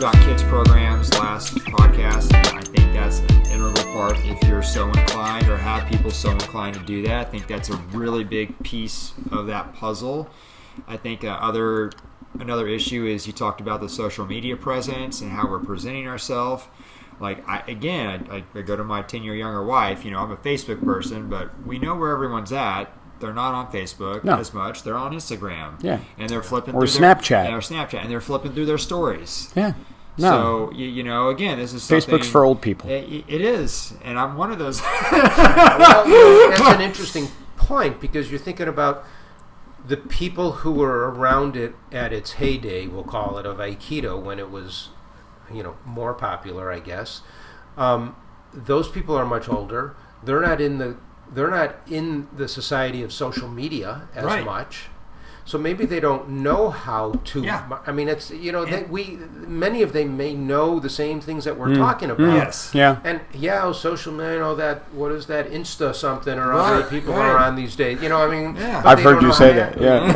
about kids programs last podcast, and I think that's an integral part if you're so inclined or have people so inclined to do that. I think that's a really big piece of that puzzle. I think another issue is you talked about the social media presence and how we're presenting ourselves. Like, I go to my 10-year younger wife. You know, I'm a Facebook person, but we know where everyone's at. They're not on Facebook as much. They're on Instagram. Yeah. And they're flipping or through Snapchat. And they're flipping through their stories. Yeah. No. So, you know, again, this is something... Facebook's for old people. It is. And I'm one of those. Well, that's an interesting point, because you're thinking about the people who were around it at its heyday, we'll call it, of Aikido, when it was, you know, more popular, I guess. Those people are much older. They're not in the society of social media as much, so maybe they don't know how to. Yeah. I mean, it's, you know, many of them may know the same things that we're talking about. Yes. Yeah. And social media, you know, that, what is that, Insta something or other people are on these days. You know, I mean, I've heard you say that. Yeah.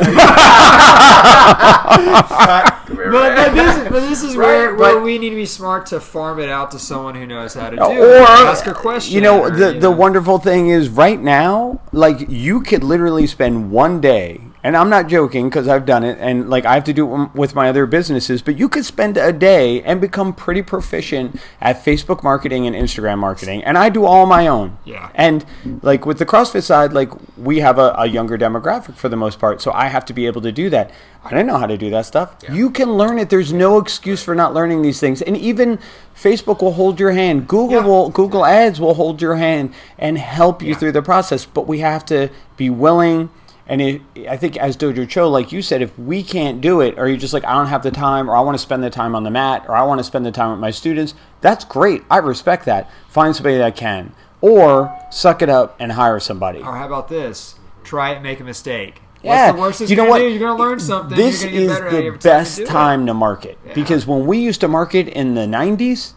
But this is where we need to be smart to farm it out to someone who knows how to do it. Or ask a question. You know, the wonderful thing is right now, like, you could literally spend one day, and I'm not joking because I've done it, and like I have to do it with my other businesses, but you could spend a day and become pretty proficient at Facebook marketing and Instagram marketing. And I do all my own. Yeah. And like with the CrossFit side, like we have a younger demographic for the most part, so I have to be able to do that. I didn't know how to do that stuff. Yeah. You can learn it. There's no excuse for not learning these things. And even Facebook will hold your hand. Google Ads will hold your hand and help you through the process. But we have to be willing. And I think as Dojo Cho, like you said, if we can't do it, or you're just like, I don't have the time, or I want to spend the time on the mat, or I want to spend the time with my students, that's great. I respect that. Find somebody that can. Or suck it up and hire somebody. Or how about this? Try it and make a mistake. Yeah. What's the worst you're going to do? You're going to learn something. This you're gonna get is better the every time best you do time to market. Yeah. Because when we used to market in the 90s,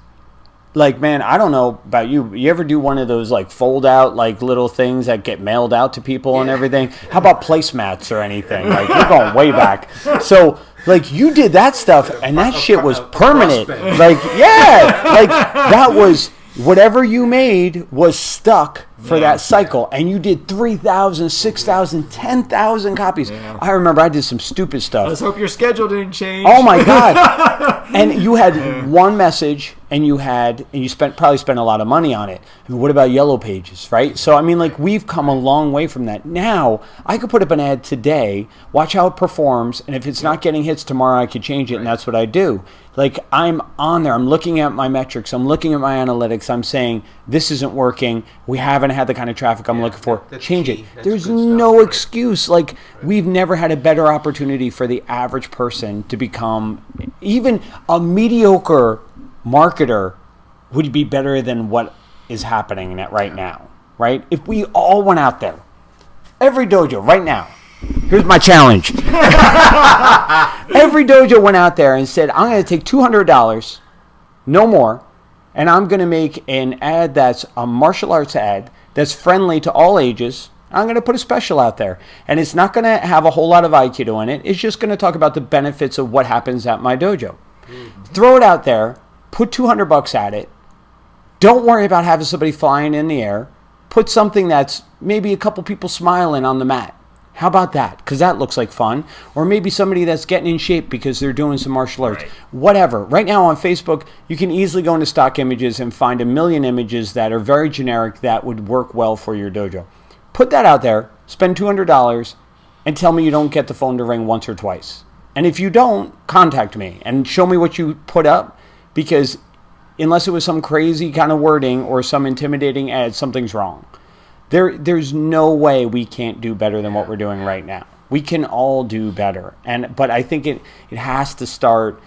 like, man, I don't know about you. You ever do one of those, like, fold-out, like, little things that get mailed out to people and everything? How about placemats or anything? Like, you're going way back. So, like, you did that stuff, and that shit was permanent. Like, like, that was... Whatever you made was stuck for that cycle, and you did 3,000, 6,000, 10,000 copies. Yeah. I remember I did some stupid stuff. Let's hope your schedule didn't change. Oh my God! And you had one message, and you probably spent a lot of money on it. I mean, what about Yellow Pages, right? So I mean, like, we've come a long way from that. Now I could put up an ad today, watch how it performs, and if it's not getting hits tomorrow, I could change it, and that's what I do. Like, I'm on there. I'm looking at my metrics. I'm looking at my analytics. I'm saying, this isn't working. We haven't had the kind of traffic I'm looking for. Change it. There's no excuse. Like, we've never had a better opportunity for the average person to become, even a mediocre marketer would be better than what is happening right now, right? If we all went out there, every dojo right now, here's my challenge. Every dojo went out there and said, I'm going to take $200, no more, and I'm going to make an ad that's a martial arts ad that's friendly to all ages. I'm going to put a special out there. And it's not going to have a whole lot of Aikido in it. It's just going to talk about the benefits of what happens at my dojo. Mm-hmm. Throw it out there. Put $200 at it. Don't worry about having somebody flying in the air. Put something that's maybe a couple people smiling on the mat. How about that? Because that looks like fun. Or maybe somebody that's getting in shape because they're doing some martial arts. Right. Whatever. Right now on Facebook, you can easily go into stock images and find a million images that are very generic that would work well for your dojo. Put that out there, spend $200, and tell me you don't get the phone to ring once or twice. And if you don't, contact me and show me what you put up, because unless it was some crazy kind of wording or some intimidating ad, something's wrong. There's no way we can't do better than what we're doing right now. We can all do better. But I think it has to start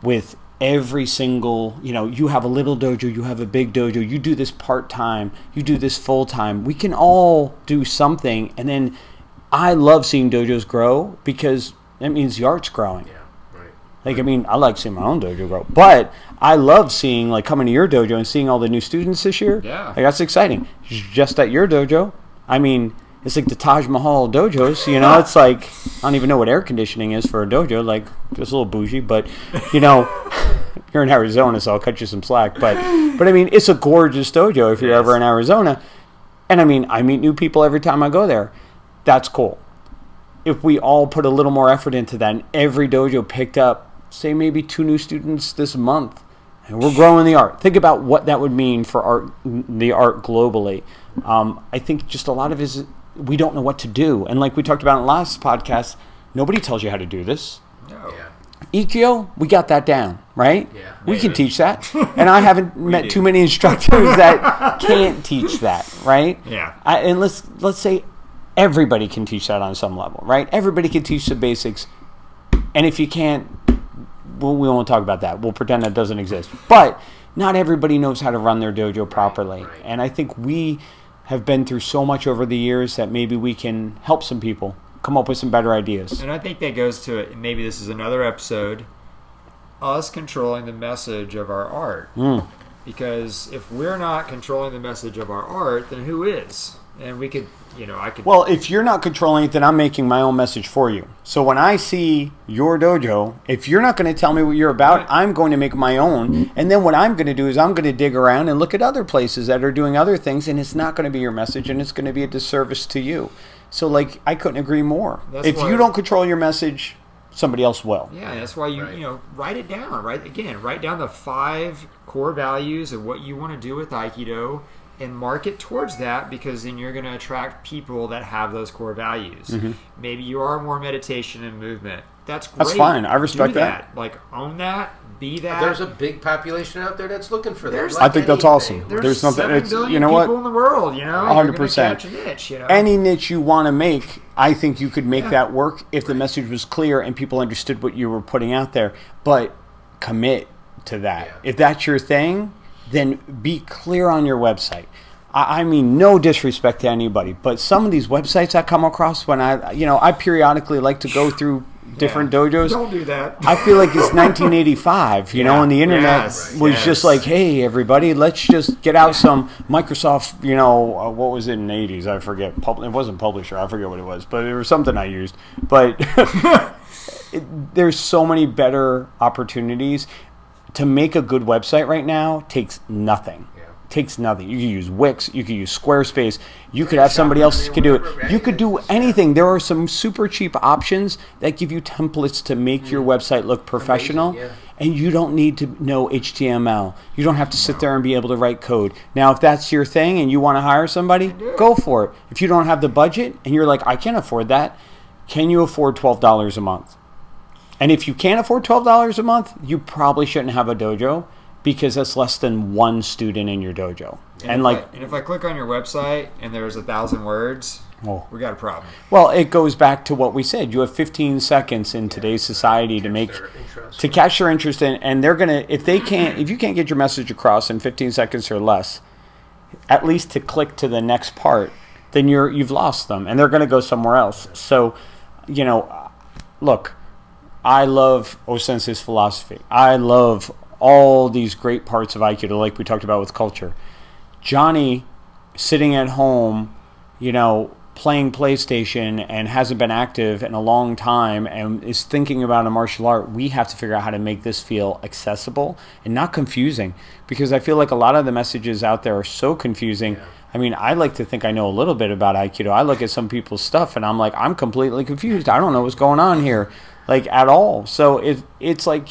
with every single, you have a little dojo, you have a big dojo, you do this part-time, you do this full-time. We can all do something. And then I love seeing dojos grow because that means the art's growing. Yeah, right. Like, I mean, I like seeing my own dojo grow. But I love seeing, like, coming to your dojo and seeing all the new students this year. Yeah. Like, that's exciting. Just at your dojo, I mean, it's like the Taj Mahal dojos, you know. It's like, I don't even know what air conditioning is for a dojo, like, just a little bougie, but, you know, you're in Arizona, so I'll cut you some slack. But I mean, it's a gorgeous dojo if you're ever in Arizona. And I mean, I meet new people every time I go there. That's cool. If we all put a little more effort into that, and every dojo picked up, say, maybe 2 new students this month, and we're growing the art. Think about what that would mean for the art globally. I think just a lot of it is we don't know what to do. And like we talked about in the last podcast, nobody tells you how to do this. No. Yeah. Aikido, we got that down, right? Yeah, we can teach that. And I haven't met too many instructors that can't teach that, right? Yeah. And let's say everybody can teach that on some level, right? Everybody can teach the basics. And if you can't, we won't talk about that. We'll pretend that doesn't exist. But not everybody knows how to run their dojo properly. Right. And I think we have been through so much over the years that maybe we can help some people come up with some better ideas. And I think that goes to it. Maybe this is another episode. Us controlling the message of our art. Because if we're not controlling the message of our art, then who is? And we could, I could. Well, if you're not controlling it, then I'm making my own message for you. So when I see your dojo, if you're not going to tell me what you're about, I'm going to make my own. And then what I'm going to do is I'm going to dig around and look at other places that are doing other things, and it's not going to be your message, and it's going to be a disservice to you. So, like, I couldn't agree more. If you don't control your message, somebody else will. Yeah, that's why you write it down. Write down the 5 core values of what you want to do with Aikido, and market towards that, because then you're going to attract people that have those core values. Mm-hmm. Maybe you are more meditation and movement. That's great. That's fine. I respect that. Like, own that. Be that. There's a big population out there that's looking for that. I think that's awesome. There's something. 7 billion you know people what? in the world. 100%. Catch a niche, Any niche you want to make, I think you could make that work if the message was clear and people understood what you were putting out there. But commit to that. Yeah. If that's your thing, then be clear on your website. I mean, no disrespect to anybody, but some of these websites I come across when I periodically like to go through different dojos. Don't do that. I feel like it's 1985, and the internet was just like, hey, everybody, let's just get out some Microsoft, what was it in the 80s? I forget. It wasn't Publisher. I forget what it was, but it was something I used. But there's so many better opportunities. To make a good website right now takes nothing. Takes nothing. You can use Wix, you can use Squarespace, you could have somebody else who could do it. You could do anything. There are some super cheap options that give you templates to make your website look professional. Amazing, and you don't need to know HTML. You don't have to sit there and be able to write code. Now, if that's your thing and you want to hire somebody, go for it. If you don't have the budget and you're like, I can't afford that, can you afford $12 a month? And if you can't afford $12 a month, you probably shouldn't have a dojo, because that's less than 1 student in your dojo. And if I click on your website and there's 1,000 words, we got a problem. Well, it goes back to what we said. You have 15 seconds in today's society to catch their interest in, and they're gonna if you can't get your message across in 15 seconds or less, at least to click to the next part, then you've lost them, and they're gonna go somewhere else. So, look, I love O-Sensei's philosophy. I love all these great parts of Aikido, like we talked about with culture. Johnny, sitting at home, playing PlayStation and hasn't been active in a long time and is thinking about a martial art, we have to figure out how to make this feel accessible and not confusing, because I feel like a lot of the messages out there are so confusing. Yeah. I mean, I like to think I know a little bit about Aikido. I look at some people's stuff and I'm like, I'm completely confused. I don't know what's going on here, at all. So it's like,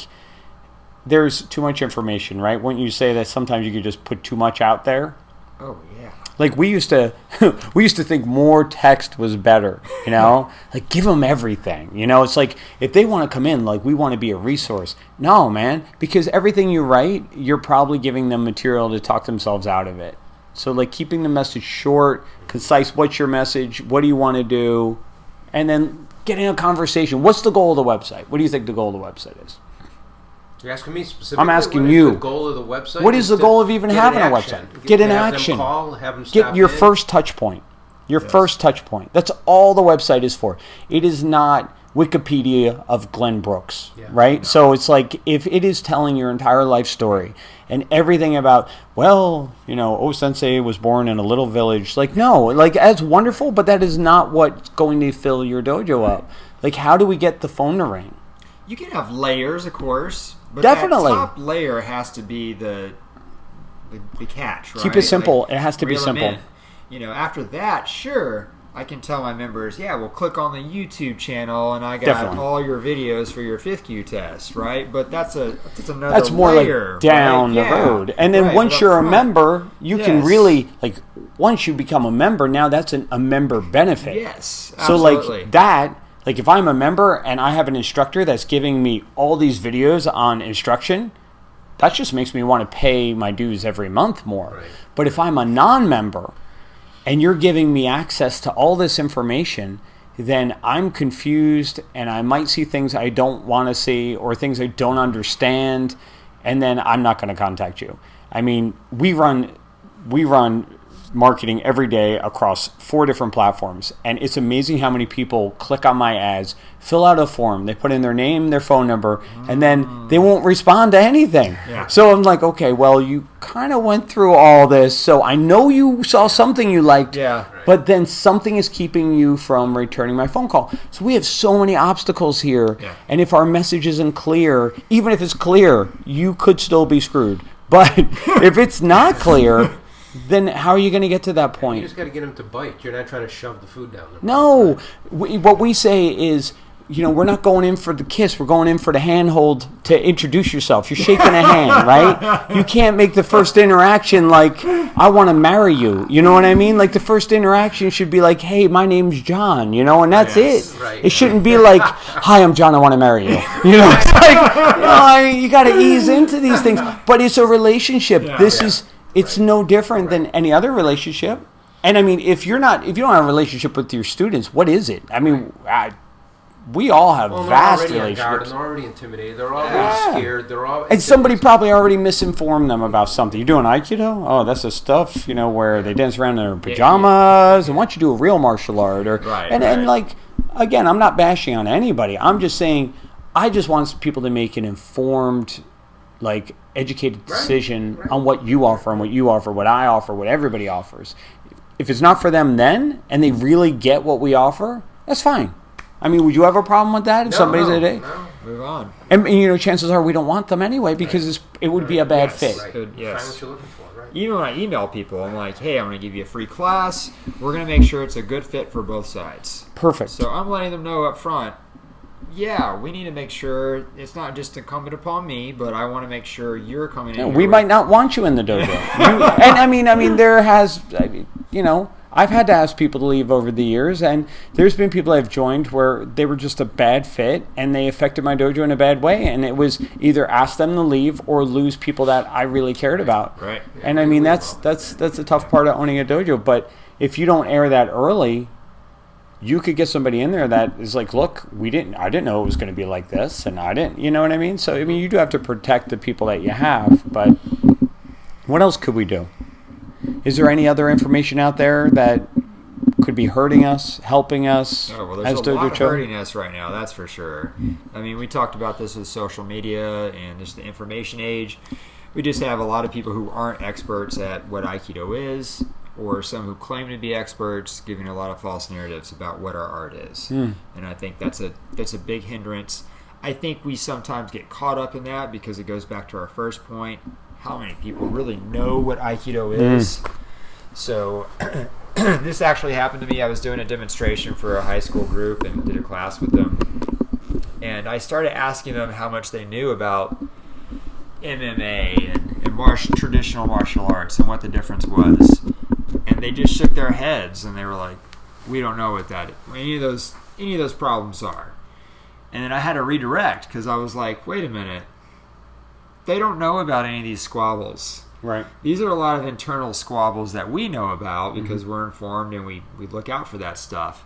there's too much information, right? Wouldn't you say that sometimes you could just put too much out there? Oh, yeah. Like we used to think more text was better, like give them everything. It's like if they want to come in, like we want to be a resource. No, man, because everything you write, you're probably giving them material to talk themselves out of it. So like keeping the message short, concise. What's your message? What do you want to do? And then getting a conversation. What's the goal of the website? What do you think the goal of the website is? You're asking me specifically? I'm asking what you. Is the goal of the website? What is the goal of even having a website? Get in action. Have them get your first touch point. First touch point. That's all the website is for. It is not Wikipedia of Glenn Brooks, Yeah. right? So it's like, if it is telling your entire life story and everything about, well, O-Sensei was born in a little village. Like, no, like, that's wonderful, but that is not what's going to fill your dojo up. Like, how do we get the phone to ring? You can have layers, of course, but Definitely. that top layer has to be the catch, right? Keep it simple. Like, it has to be reel 'em simple. in. After that, sure, I can tell my members, yeah, well, click on the YouTube channel, and I got Definitely. all your videos for your 5th Q test, right? But that's another That's more layer, like down right? the Yeah. road. And then Right, once but you're up a front- member, you can Yes. really, like, once you become a member, now that's a member benefit. Yes, So, absolutely. like, that, like, if I'm a member and I have an instructor that's giving me all these videos on instruction, that just makes me want to pay my dues every month more. Right. But if I'm a non-member and you're giving me access to all this information, then I'm confused and I might see things I don't want to see or things I don't understand, and then I'm not going to contact you. I mean, we run marketing every day across 4 different platforms, and it's amazing how many people click on my ads, fill out a form, they put in their name, their phone number, and then they won't respond to anything. Yeah. So I'm like, okay, well, you kind of went through all this, so I know you saw something you liked, Yeah. but then something is keeping you from returning my phone call. So we have so many obstacles here, Yeah. and if our message isn't clear, even if it's clear, you could still be screwed. But if it's not clear, then how are you going to get to that You point? just got to get them to bite. You're not trying to shove the food down their No. What we say is, we're not going in for the kiss. We're going in for the handhold to introduce yourself. You're shaking a hand, right? You can't make the first interaction like, I want to marry you. You know what I mean? Like, the first interaction should be like, hey, my name's John, and that's Yes, it. right. It shouldn't be like, hi, I'm John, I want to marry you. It's like, you got to ease into these things. But it's a relationship. It's no different than any other relationship. And I mean, if you don't have a relationship with your students, what is it? I mean, we all have Well, they're vast already on guard, relationships. and they're already intimidated. They're already scared. They're all. And somebody probably already misinformed them about something. You're doing Aikido? Oh, that's the stuff, where they dance around in their pajamas. And why don't you do a real martial art? And like, again, I'm not bashing on anybody. I'm just saying, I just want people to make an informed, like, educated decision on what you offer and what you offer, what I offer, what everybody offers. If it's not for them then, and they really get what we offer, that's fine. I mean, would you have a problem with that if somebody's no. Move on. And chances are we don't want them anyway because it would be a bad Yes. fit. Right. Good, yes. Find what you're looking for, right? Even when I email people, I'm like, hey, I'm going to give you a free class. We're going to make sure it's a good fit for both sides. Perfect. So I'm letting them know up front, yeah, we need to make sure it's not just incumbent upon me, but I want to make sure you're coming in. We might not want you in the dojo. And I mean, there has, I've had to ask people to leave over the years, and there's been people I've joined where they were just a bad fit, and they affected my dojo in a bad way, and it was either ask them to leave or lose people that I really cared about. Right. And I mean, that's a tough part of owning a dojo, but if you don't air that early, you could get somebody in there that is like, look, I didn't know it was going to be like this, and I didn't, you know what I mean? So, I mean, you do have to protect the people that you have, but what else could we do? Is there any other information out there that could be hurting us, helping us Oh, well, as there's a lot Dojo of Cho? hurting us right now, that's for sure. I mean, we talked about this with social media and just the information age. We just have a lot of people who aren't experts at what Aikido is, or some who claim to be experts, giving a lot of false narratives about what our art is. And I think that's a big hindrance. I think we sometimes get caught up in that because it goes back to our first point. How many people really know what Aikido is? So this actually happened to me. I was doing a demonstration for a high school group and did a class with them. And I started asking them how much they knew about MMA and traditional martial arts and what the difference was. And they just shook their heads and they were like, we don't know what any of those problems are. And then I had to redirect because I was like, wait a minute. They don't know about any of these squabbles. Right. These are a lot of internal squabbles that we know about because we're informed and we look out for that stuff.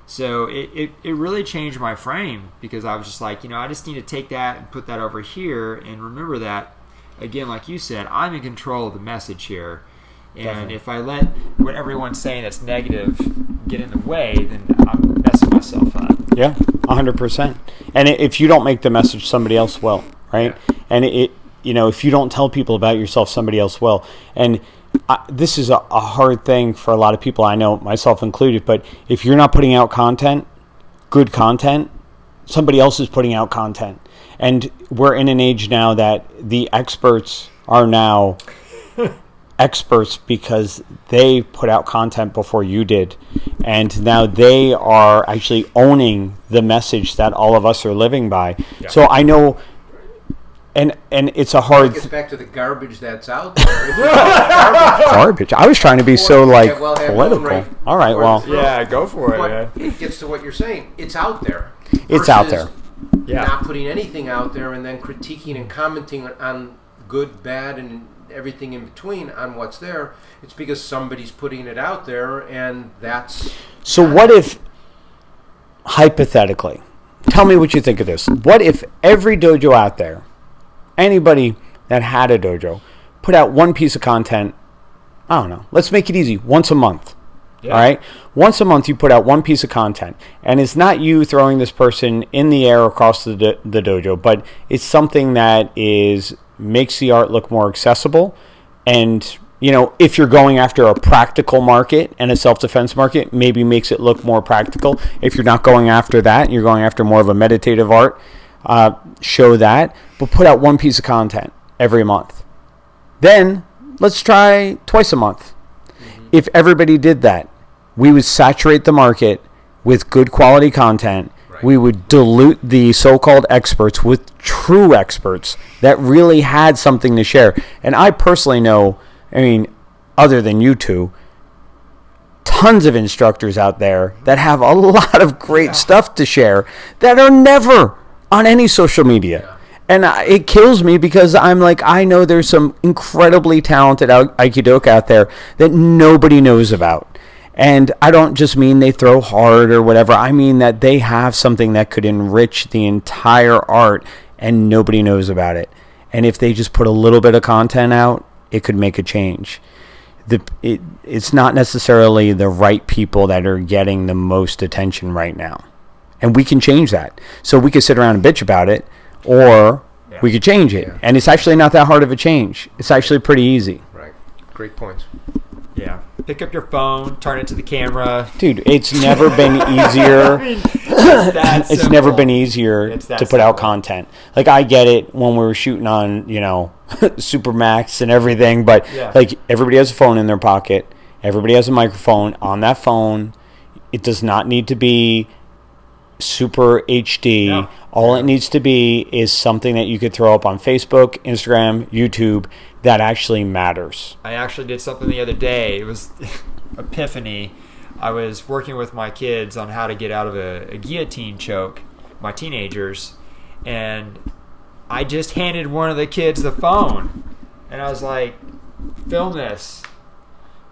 So it really changed my frame because I was just like, I just need to take that and put that over here and remember that, again, like you said, I'm in control of the message here. And Definitely. if I let what everyone's saying that's negative get in the way, then I'm messing myself up. Yeah, 100%. And if you don't make the message, somebody else will, right? Yeah. And if you don't tell people about yourself, somebody else will. And this is a hard thing for a lot of people, I know, myself included, but if you're not putting out content, good content, somebody else is putting out content. And we're in an age now that the experts are now experts because they put out content before you did. And now they are actually owning the message that all of us are living by. Yeah. So I know... And it's a hard... It gets back to the garbage that's out there. Garbage? I was trying to be political. All right, well... Yeah, go for it, man. It gets to what you're saying. It's out there. It's out there. Yeah. Not putting anything out there and then critiquing and commenting on good, bad, and everything in between on what's there. It's because somebody's putting it out there, and that's... So what if, hypothetically, tell me what you think of this. What if every dojo out there, anybody that had a dojo, put out one piece of content, I don't know, let's make it easy, once a month. Yeah. All right? Once a month you put out one piece of content. And it's not you throwing this person in the air across the dojo, but it's something that makes the art look more accessible. And, if you're going after a practical market and a self-defense market, maybe makes it look more practical. If you're not going after that, you're going after more of a meditative art, show that. But put out one piece of content every month. Then let's try twice a month. If everybody did that, we would saturate the market with good quality content. Right. We would dilute the so-called experts with true experts that really had something to share. And I personally know, other than you two, tons of instructors out there that have a lot of great stuff to share that are never on any social media. Yeah. And it kills me because I'm like, I know there's some incredibly talented Aikido out there that nobody knows about. And I don't just mean they throw hard or whatever. I mean that they have something that could enrich the entire art and nobody knows about it. And if they just put a little bit of content out, it could make a change. It's not necessarily the right people that are getting the most attention right now. And we can change that. So we could sit around and bitch about it. Or we could change it. Yeah. And it's actually not that hard of a change. It's actually pretty easy. Right. Great points. Yeah. Pick up your phone, turn it to the camera. Dude, it's never been easier. It's never been easier to put out content. Like, I get it when we were shooting on, Supermax and everything. But, everybody has a phone in their pocket. Everybody has a microphone on that phone. It does not need to be super HD. No. All it needs to be is something that you could throw up on Facebook, Instagram, YouTube that actually matters. I actually did something the other day. It was Epiphany. I was working with my kids on how to get out of a guillotine choke, my teenagers, and I just handed one of the kids the phone. And I was like, film this.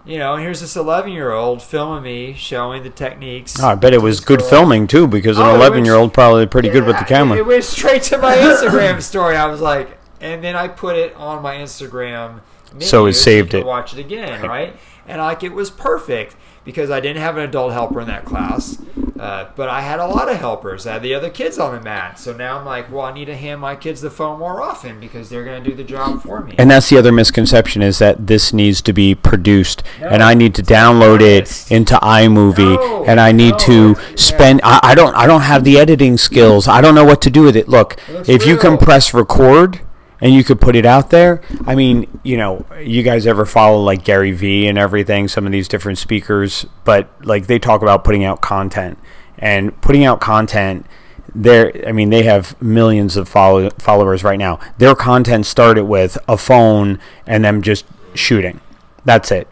Here's this 11-year-old filming me, showing the techniques. Oh, I bet it was good filming, too, because an 11-year-old probably pretty good with the camera. It went straight to my Instagram story. I was like, and then I put it on my Instagram menu so it saved so it. Watch it again, right? And it was perfect because I didn't have an adult helper in that class, but I had a lot of helpers. I had the other kids on the mat. So now I'm like, well, I need to hand my kids the phone more often because they're going to do the job for me. And that's the other misconception is that this needs to be produced, and I need to download it into iMovie, and I need to spend. I don't have the editing skills. I don't know what to do with it. Look, if you can press record and you could put it out there. You guys ever follow like Gary Vee and everything, some of these different speakers, but like they talk about putting out content and putting out content. They have millions of followers right now. Their content started with a phone and them just shooting. That's it.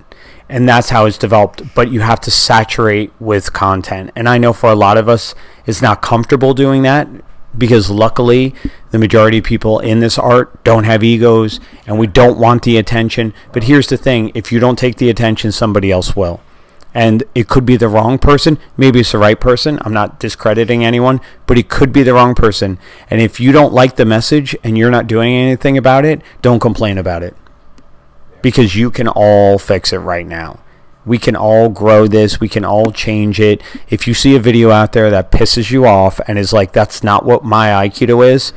And that's how it's developed. But you have to saturate with content. And I know for a lot of us, it's not comfortable doing that because luckily the majority of people in this art don't have egos and we don't want the attention. But here's the thing. If you don't take the attention, somebody else will. And it could be the wrong person. Maybe it's the right person. I'm not discrediting anyone, but it could be the wrong person. And if you don't like the message and you're not doing anything about it, don't complain about it. Because you can all fix it right now. We can all grow this. We can all change it. If you see a video out there that pisses you off and is like, that's not what my Aikido is,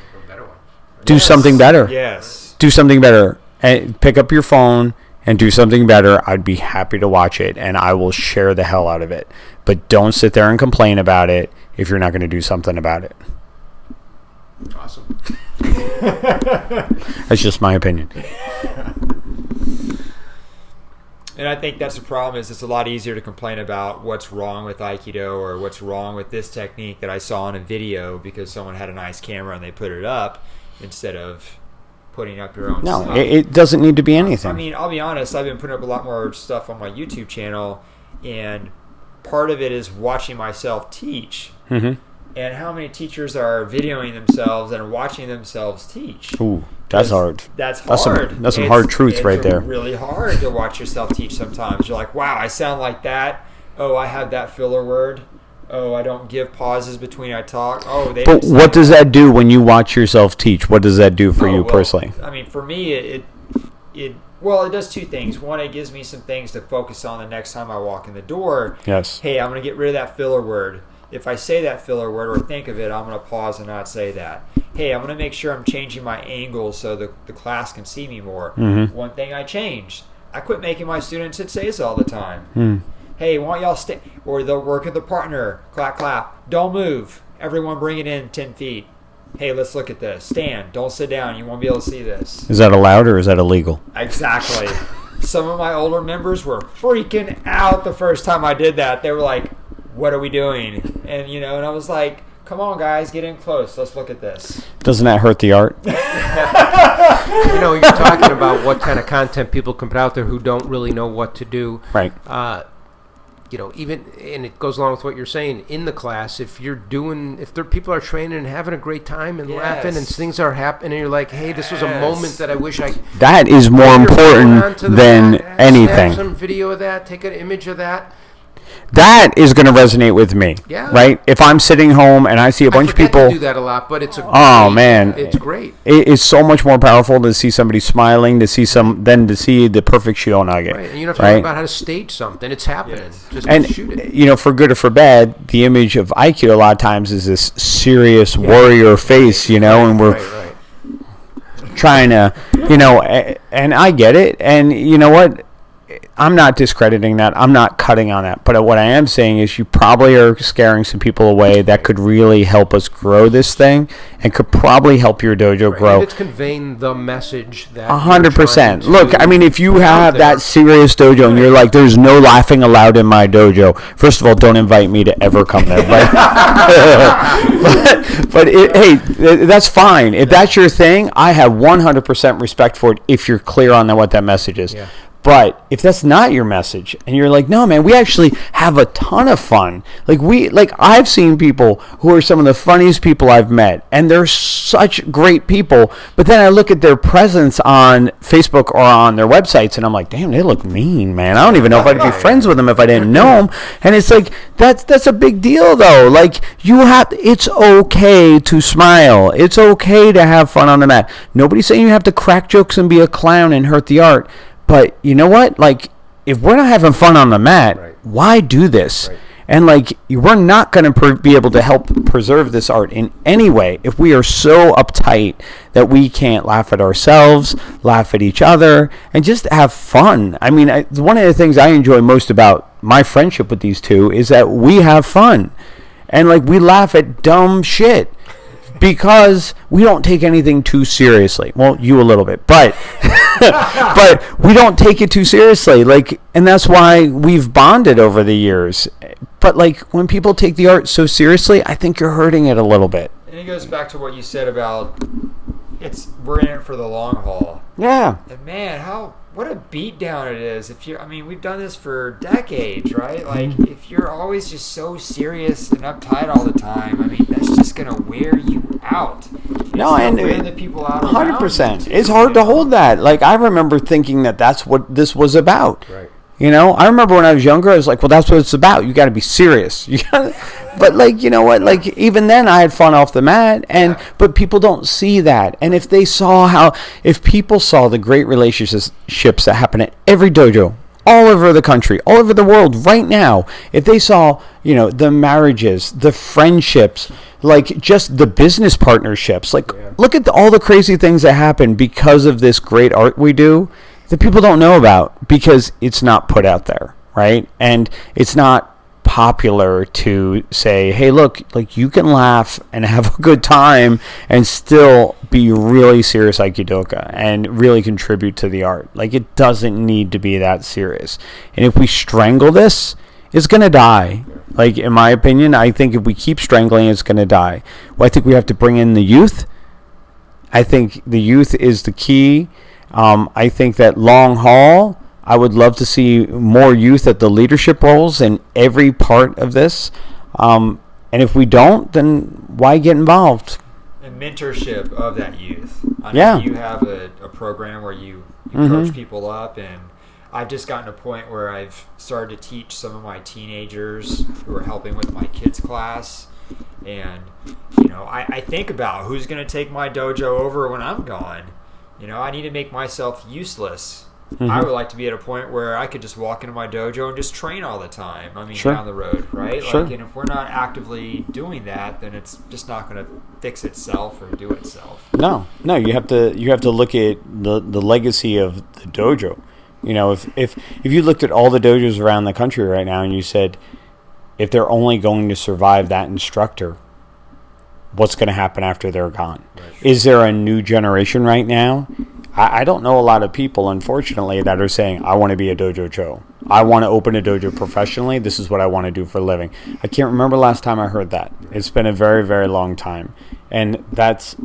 do something better. Yes. Do something better. And pick up your phone and do something better. I'd be happy to watch it, and I will share the hell out of it. But don't sit there and complain about it if you're not going to do something about it. Awesome. That's just my opinion. And I think that's the problem, is it's a lot easier to complain about what's wrong with Aikido or what's wrong with this technique that I saw in a video because someone had a nice camera and they put it up, instead of putting up your own No, stuff. it doesn't need to be anything. I mean, I'll be honest, I've been putting up a lot more stuff on my YouTube channel, and part of it is watching myself teach. Mm-hmm. And how many teachers are videoing themselves and watching themselves teach? Ooh, that's hard. That's hard. That's some hard truth right there. It's really hard to watch yourself teach sometimes. You're like, wow, I sound like that. Oh, I have that filler word. Oh, I don't give pauses between I talk. Oh, they. But what does that do when you watch yourself teach? What does that do for you well, personally? I mean, for me, it does two things. One, it gives me some things to focus on the next time I walk in the door. Yes. Hey, I'm going to get rid of that filler word. If I say that filler word or think of it, I'm going to pause and not say that. Hey, I'm going to make sure I'm changing my angle so the class can see me more. Mm-hmm. One thing I changed, I quit making my students hit says all the time. Mm. Hey, why don't y'all stay? Or they'll work with the partner. Clap, clap. Don't move. Everyone bring it in 10 feet. Hey, let's look at this. Stand. Don't sit down. You won't be able to see this. Is that allowed or is that illegal? Exactly. Some of my older members were freaking out the first time I did that. They were like, what are we doing? And and I was like, come on guys, get in close, let's look at this. Doesn't that hurt the art? You're talking about what kind of content people can put out there who don't really know what to do. Right. Even, and it goes along with what you're saying, in the class, if people are training and having a great time and laughing and things are happening, and you're like, hey, this was a moment that I wish I... That is more important than anything. Snap some video of that, take an image of that. That is going to resonate with me, right? If I'm sitting home and I see a bunch of people... I do that a lot, but it's it's great. It's so much more powerful to see somebody smiling, than to see the perfect shio nugget. Right, and you don't have to worry about how to stage something. It's happening. Just shoot it. For good or for bad, the image of Aikido a lot of times is this serious warrior face, and we're trying to, and I get it, and you know what? I'm not discrediting that. I'm not cutting on that. But what I am saying is you probably are scaring some people away that could really help us grow this thing and could probably help your dojo grow. And it's conveying the message that 100%. Look, I mean, if you have that serious dojo and you're like, there's no laughing allowed in my dojo, first of all, don't invite me to ever come there. Hey, that's fine. If that's your thing, I have 100% respect for it if you're clear on what that message is. Yeah. But if that's not your message and you're like, no, man, we actually have a ton of fun. I've seen people who are some of the funniest people I've met, and they're such great people. But then I look at their presence on Facebook or on their websites, and I'm like, damn, they look mean, man. I don't even know if I'd be friends with them if I didn't know them. And it's like, that's a big deal, though. Like, it's okay to smile. It's okay to have fun on the mat. Nobody's saying you have to crack jokes and be a clown and hurt the art. But you know what? Like, if we're not having fun on the mat, why do this? Right. And, we're not going to be able to help preserve this art in any way if we are so uptight that we can't laugh at ourselves, laugh at each other, and just have fun. I mean, one of the things I enjoy most about my friendship with these two is that we have fun. And, we laugh at dumb shit. Because we don't take anything too seriously. Well, you a little bit, but but we don't take it too seriously. And that's why we've bonded over the years. But when people take the art so seriously, I think you're hurting it a little bit. And it goes back to what you said about we're in it for the long haul. Yeah. And man, what a beatdown it is. We've done this for decades, right? If you're always just so serious and uptight all the time, that's just gonna wear you out. Wear the people out. 100%. It's hard to hold that. I remember thinking that's what this was about. Right. I remember when I was younger, I was like, well, that's what it's about. You got to be serious. But you know what? Even then I had fun off the mat, but people don't see that. And if people saw the great relationships that happen at every dojo all over the country, all over the world right now, if they saw, the marriages, the friendships, like just the business partnerships, like look at all the crazy things that happen because of this great art we do that people don't know about because it's not put out there, right? And it's not popular to say, hey, look, like you can laugh and have a good time and still be really serious aikidoka and really contribute to the art. Like it doesn't need to be that serious. And if we strangle this, it's going to die. Like in my opinion, I think if we keep strangling, it's going to die. Well, I think we have to bring in the youth. I think the youth is the key. I think that long haul, I would love to see more youth at the leadership roles in every part of this. And if we don't, then why get involved? And mentorship of that youth. I know you have a program where you coach people up, and I've just gotten to a point where I've started to teach some of my teenagers who are helping with my kids' class. And, I think about who's going to take my dojo over when I'm gone. I need to make myself useless. I would like to be at a point where I could just walk into my dojo and just train all the time. I mean, down the road, right? Sure. Like, and if we're not actively doing that, then it's just not going to fix itself or do itself. No, you have to look at the legacy of the dojo. If you looked at all the dojos around the country right now and you said, if they're only going to survive that instructor, what's going to happen after they're gone? Right. Is there a new generation right now? I don't know a lot of people, unfortunately, that are saying, I want to be a dojo cho. I want to open a dojo professionally. This is what I want to do for a living. I can't remember last time I heard that. It's been a very, very long time. And that's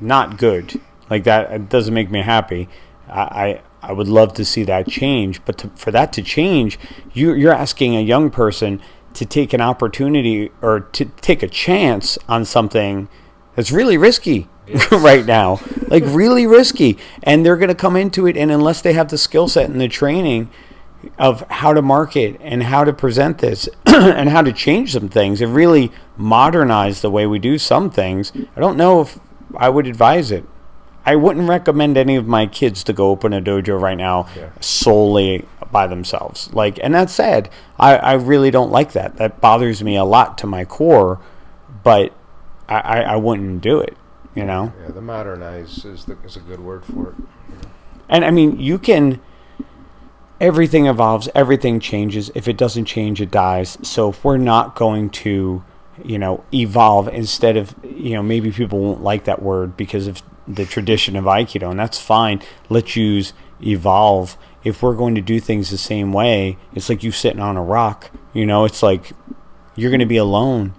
not good. Like that, it doesn't make me happy. I would love to see that change. But for that to change, you're asking a young person to take an opportunity or to take a chance on something that's really risky. Yes. Right now, like really risky, and they're going to come into it, and unless they have the skill set and the training of how to market and how to present this and how to change some things and really modernize the way we do some things, I don't know if I would advise it. I wouldn't recommend any of my kids to go open a dojo right now solely by themselves. Like, and that's sad. I really don't like that. That bothers me a lot to my core, but I wouldn't do it. Yeah, the modernize is a good word for it. And I mean, everything evolves, everything changes. If it doesn't change, it dies. So if we're not going to, evolve instead of, maybe people won't like that word because of the tradition of Aikido, and that's fine. Let's use evolve. If we're going to do things the same way, it's like you sitting on a rock. It's like you're going to be alone.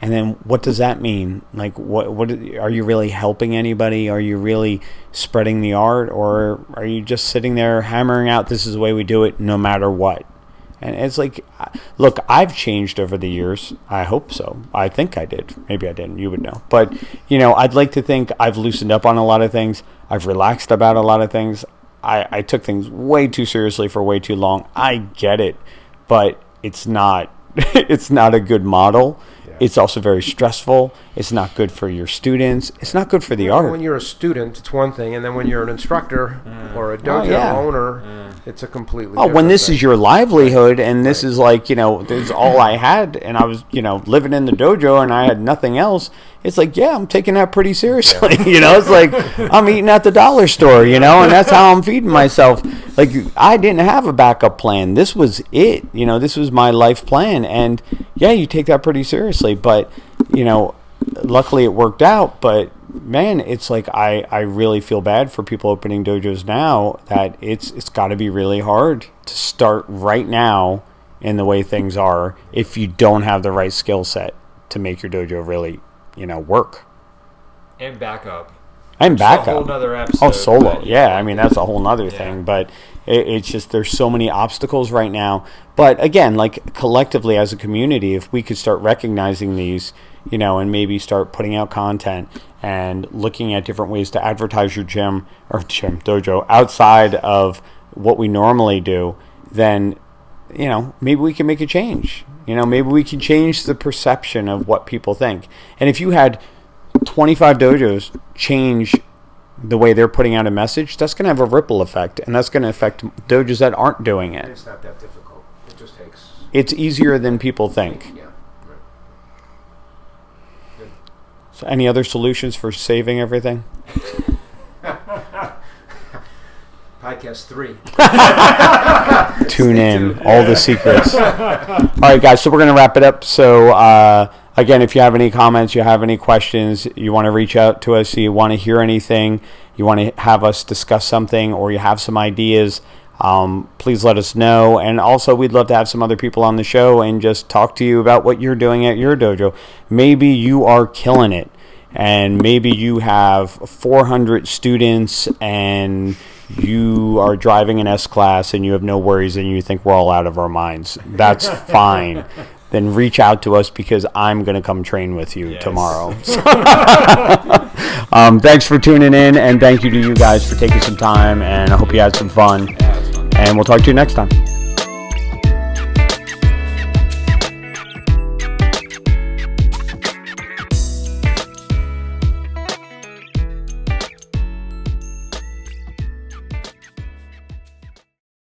And then what does that mean? Like, what are you really helping anybody? Are you really spreading the art? Or are you just sitting there hammering out, this is the way we do it no matter what? And it's like, look, I've changed over the years. I hope so. I think I did. Maybe I didn't. You would know. But, I'd like to think I've loosened up on a lot of things. I've relaxed about a lot of things. I took things way too seriously for way too long. I get it. But it's not a good model. It's also very stressful. It's not good for your students. It's not good for the art. When you're a student, it's one thing, and then when you're an instructor or a dojo owner, it's a completely different when this thing. is your livelihood, and this is like, this is all I had, and I was, living in the dojo, and I had nothing else. It's like, I'm taking that pretty seriously. It's like I'm eating at the dollar store, and that's how I'm feeding myself. Like, I didn't have a backup plan. This was it. This was my life plan. And you take that pretty seriously. But, luckily it worked out. But, man, it's like I really feel bad for people opening dojos now that it's got to be really hard to start right now in the way things are if you don't have the right skill set to make your dojo really work. And backup. And backup. A whole nother episode. Oh, solo. I mean, that's a whole nother thing. But it's just there's so many obstacles right now. But again, like collectively as a community, if we could start recognizing these, and maybe start putting out content and looking at different ways to advertise your dojo outside of what we normally do, then, maybe we can make a change. Maybe we can change the perception of what people think. And if you had 25 dojos change the way they're putting out a message, that's going to have a ripple effect, and that's going to affect dojos that aren't doing it. It's not that difficult. It just takes... It's easier than people think. Yeah. Right. Good. So any other solutions for saving everything? Podcast 3. Tune in. All the secrets. All right, guys, so we're going to wrap it up. So, again, if you have any comments, you have any questions, you want to reach out to us, you want to hear anything, you want to have us discuss something, or you have some ideas, please let us know. And also, we'd love to have some other people on the show and just talk to you about what you're doing at your dojo. Maybe you are killing it, and maybe you have 400 students and you are driving an S-Class and you have no worries and you think we're all out of our minds. That's fine. Then reach out to us, because I'm going to come train with you tomorrow. Thanks for tuning in, and thank you to you guys for taking some time, and I hope you had some fun. And we'll talk to you next time.